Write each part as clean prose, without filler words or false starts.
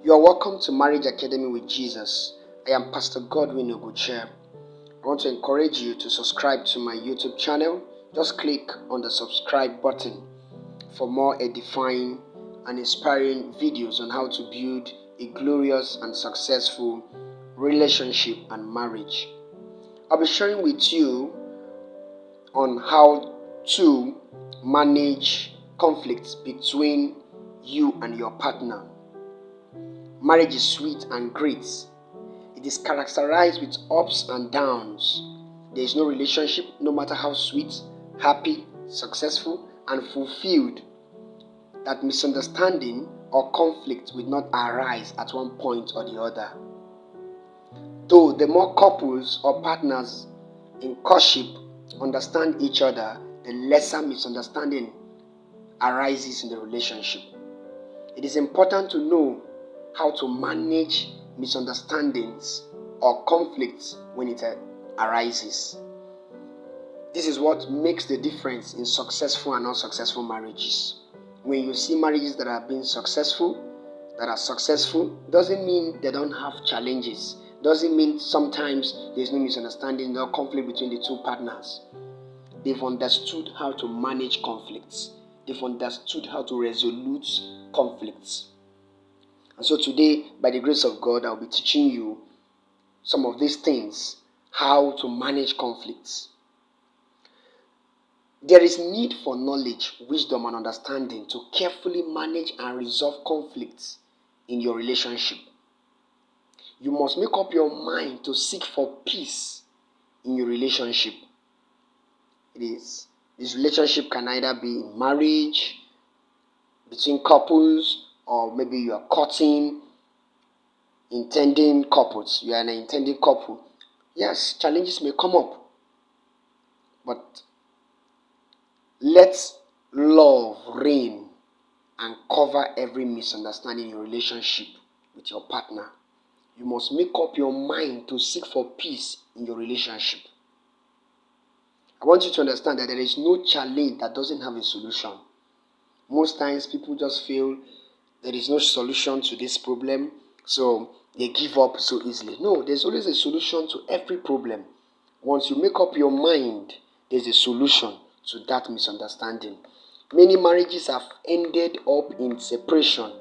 You are welcome to Marriage Academy with Jesus. I am Pastor Godwin Ogwuche. I want to encourage you to subscribe to my YouTube channel. Just click on the subscribe button for more edifying and inspiring videos on how to build a glorious and successful relationship and marriage. I'll be sharing with you on how to manage conflicts between you and your partner. Marriage is sweet and great. It is characterized with ups and downs. There is no relationship, no matter how sweet, happy, successful, and fulfilled, that misunderstanding or conflict will not arise at one point or the other. Though the more couples or partners in courtship understand each other, the lesser misunderstanding arises in the relationship. It is important to know how to manage misunderstandings or conflicts when it arises. This is what makes the difference in successful and unsuccessful marriages. When you see marriages that are successful, doesn't mean they don't have challenges. Doesn't mean sometimes there's no misunderstanding or conflict between the two partners. They've understood how to manage conflicts. They've understood how to resolve conflicts. And so today, by the grace of God, I'll be teaching you some of these things, how to manage conflicts. There is need for knowledge, wisdom, and understanding to carefully manage and resolve conflicts in your relationship. You must make up your mind to seek for peace in your relationship. This relationship can either be in marriage, between couples, or maybe you are courting, intending couples. You are an intending couple. Yes, challenges may come up, but let love reign and cover every misunderstanding in your relationship with your partner. You must make up your mind to seek for peace in your relationship. I want you to understand that there is no challenge that doesn't have a solution. Most times people just feel there is no solution to this problem, so they give up so easily. No, there's always a solution to every problem. Once you make up your mind, there's a solution to that misunderstanding. Many marriages have ended up in separation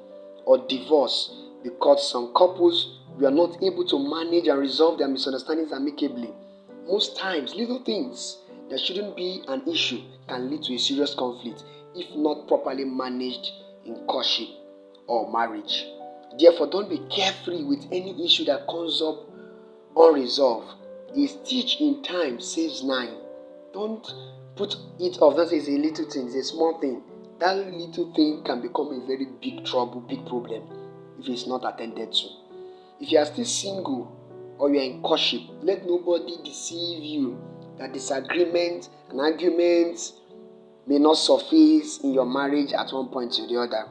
or divorce because some couples were not able to manage and resolve their misunderstandings amicably. Most times, little things that shouldn't be an issue can lead to a serious conflict if not properly managed in courtship or marriage. Therefore, don't be carefree with any issue that comes up unresolved. A stitch in time saves 9. Don't put it off. That is a little thing, it's a small thing. That little thing can become a very big trouble, big problem if it's not attended to. If you are still single or you are in courtship, let nobody deceive you that disagreements and arguments may not surface in your marriage at one point or the other.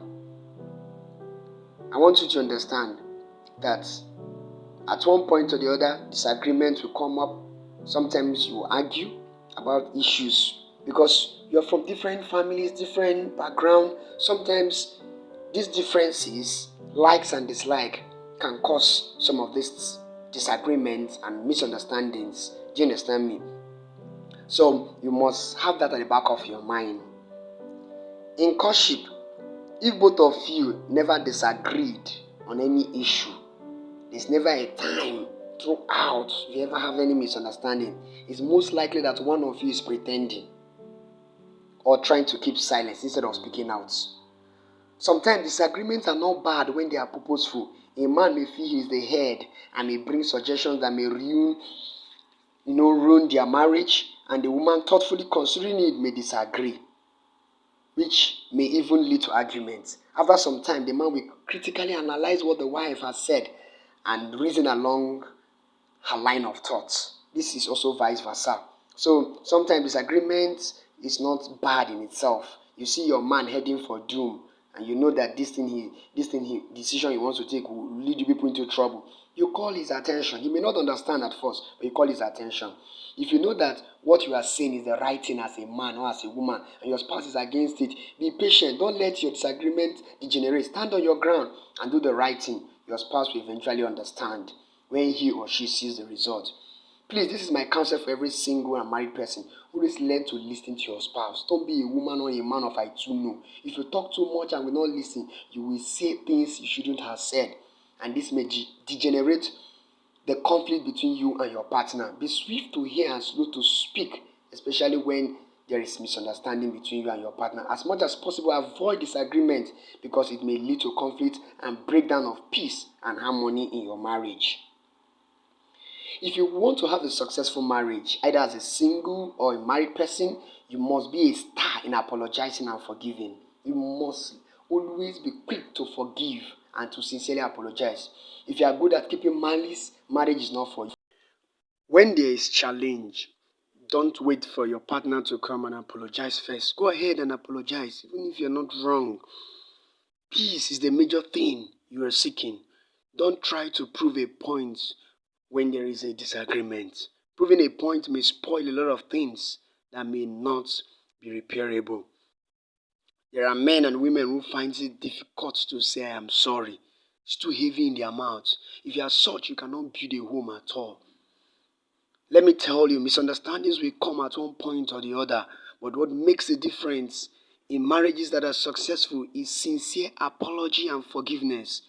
I want you to understand that at one point or the other, disagreements will come up. Sometimes you argue about issues because you're from different families, different background. Sometimes these differences, likes and dislikes, can cause some of these disagreements and misunderstandings. Do you understand me? So you must have that at the back of your mind. In courtship, if both of you never disagreed on any issue, there's never a time throughout you ever have any misunderstanding. It's most likely that one of you is pretending or trying to keep silence instead of speaking out. Sometimes disagreements are not bad when they are purposeful. A man may feel he's the head and may bring suggestions that may ruin their marriage, and the woman thoughtfully considering it may disagree, which may even lead to arguments. After some time, the man will critically analyze what the wife has said and reason along her line of thoughts. This is also vice versa. So sometimes disagreement is not bad in itself. You see your man heading for doom and you know that decision he wants to take will lead you people into trouble, you call his attention. He may not understand at first, but you call his attention. If you know that what you are saying is the right thing as a man or as a woman, and your spouse is against it, be patient. Don't let your disagreement degenerate. Stand on your ground and do the right thing. Your spouse will eventually understand when he or she sees the result. Please, this is my counsel for every single and married person. Always learn to listen to your spouse. Don't be a woman or a man of I too know. If you talk too much and will not listen, you will say things you shouldn't have said. And this may degenerate the conflict between you and your partner. Be swift to hear and slow to speak, especially when there is misunderstanding between you and your partner. As much as possible, avoid disagreement because it may lead to conflict and breakdown of peace and harmony in your marriage. If you want to have a successful marriage, either as a single or a married person, you must be a star in apologizing and forgiving. You must always be quick to forgive and to sincerely apologize. If you are good at keeping malice, marriage is not for you. When there is challenge, don't wait for your partner to come and apologize first. Go ahead and apologize, even if you're not wrong. Peace is the major thing you are seeking. Don't try to prove a point when there is a disagreement. Proving a point may spoil a lot of things that may not be repairable. There are men and women who find it difficult to say I am sorry. It's too heavy in their mouths. If you are such, you cannot build a home at all. Let me tell you, misunderstandings will come at one point or the other. But what makes the difference in marriages that are successful is sincere apology and forgiveness.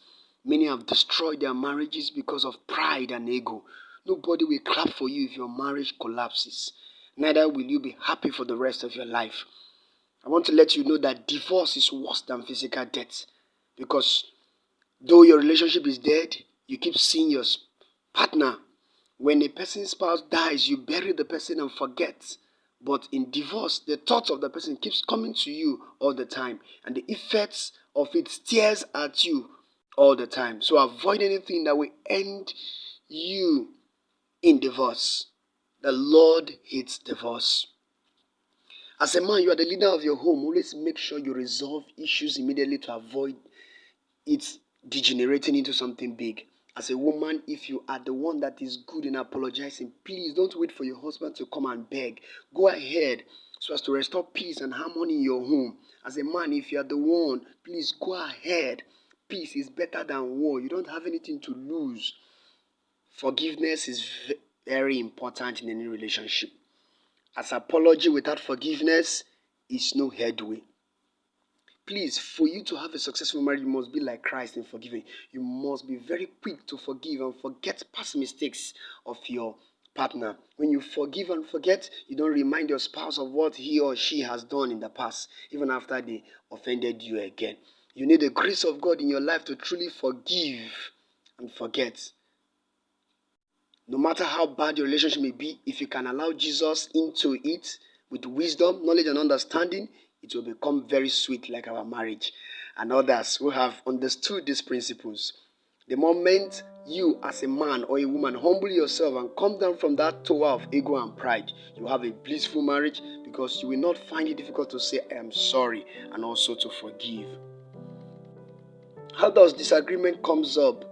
Many have destroyed their marriages because of pride and ego. Nobody will clap for you if your marriage collapses. Neither will you be happy for the rest of your life. I want to let you know that divorce is worse than physical death. Because though your relationship is dead, you keep seeing your partner. When a person's spouse dies, you bury the person and forget. But in divorce, the thought of the person keeps coming to you all the time, and the effects of it stares at you all the time. So avoid anything that will end you in divorce. The Lord hates divorce. As a man, you are the leader of your home. Always make sure you resolve issues immediately to avoid it degenerating into something big. As a woman, if you are the one that is good in apologizing, please don't wait for your husband to come and beg. Go ahead so as to restore peace and harmony in your home. As a man, if you are the one, please go ahead. Peace is better than war. You don't have anything to lose. Forgiveness is very important in any relationship. As apology without forgiveness is no headway. Please, for you to have a successful marriage, you must be like Christ in forgiving. You must be very quick to forgive and forget past mistakes of your partner. When you forgive and forget, you don't remind your spouse of what he or she has done in the past, even after they offended you again. You need the grace of God in your life to truly forgive and forget. No matter how bad your relationship may be, if you can allow Jesus into it with wisdom, knowledge, and understanding, it will become very sweet like our marriage. And others who have understood these principles. The moment you as a man or a woman humble yourself and come down from that tower of ego and pride, you have a blissful marriage because you will not find it difficult to say I am sorry and also to forgive. How does disagreement comes up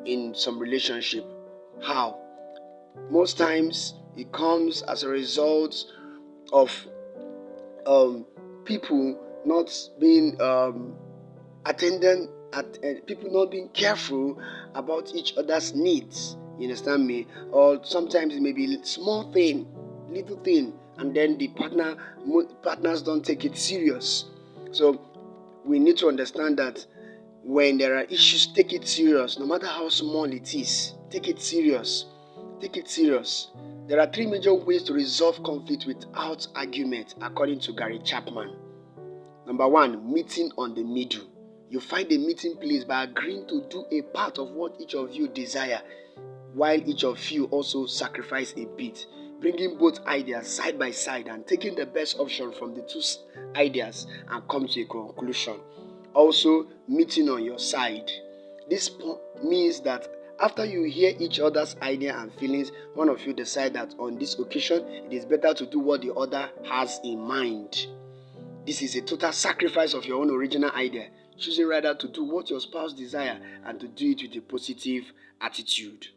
in some relationship? How? Most times it comes as a result of people not being attendant at people not being careful about each other's needs. You understand me? Or sometimes it may be small thing, little thing, and then the partners don't take it serious. So we need to understand that when there are issues, take it serious. No matter how small it is, take it serious. Take it serious. There are 3 major ways to resolve conflict without argument, according to Gary Chapman. Number 1, meeting on the middle. You find a meeting place by agreeing to do a part of what each of you desire, while each of you also sacrifice a bit. Bringing both ideas side by side and taking the best option from the 2 ideas and come to a conclusion. Also, meeting on your side. This means that after you hear each other's idea and feelings, one of you decide that on this occasion, it is better to do what the other has in mind. This is a total sacrifice of your own original idea. Choosing rather to do what your spouse desires and to do it with a positive attitude.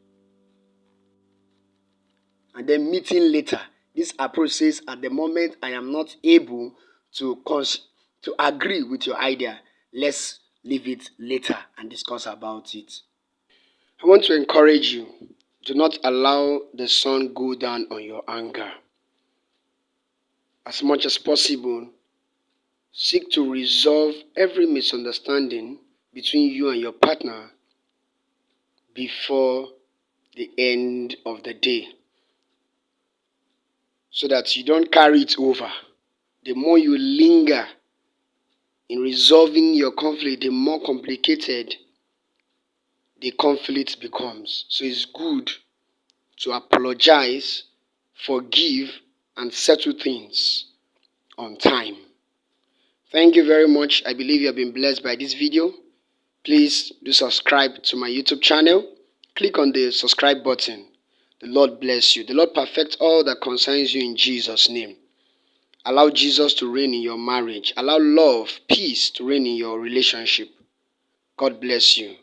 And then meeting later. This approach says, at the moment I am not able to agree with your idea, let's leave it later and discuss about it. I want to encourage you. Do not allow the sun go down on your anger. As much as possible, seek to resolve every misunderstanding between you and your partner before the end of the day, so that you don't carry it over. The more you linger in resolving your conflict, the more complicated the conflict becomes. So it's good to apologize, forgive, and settle things on time. Thank you very much. I believe you have been blessed by this video. Please do subscribe to my YouTube channel. Click on the subscribe button. The Lord bless you. The Lord perfect all that concerns you in Jesus' name. Allow Jesus to reign in your marriage. Allow love, peace to reign in your relationship. God bless you.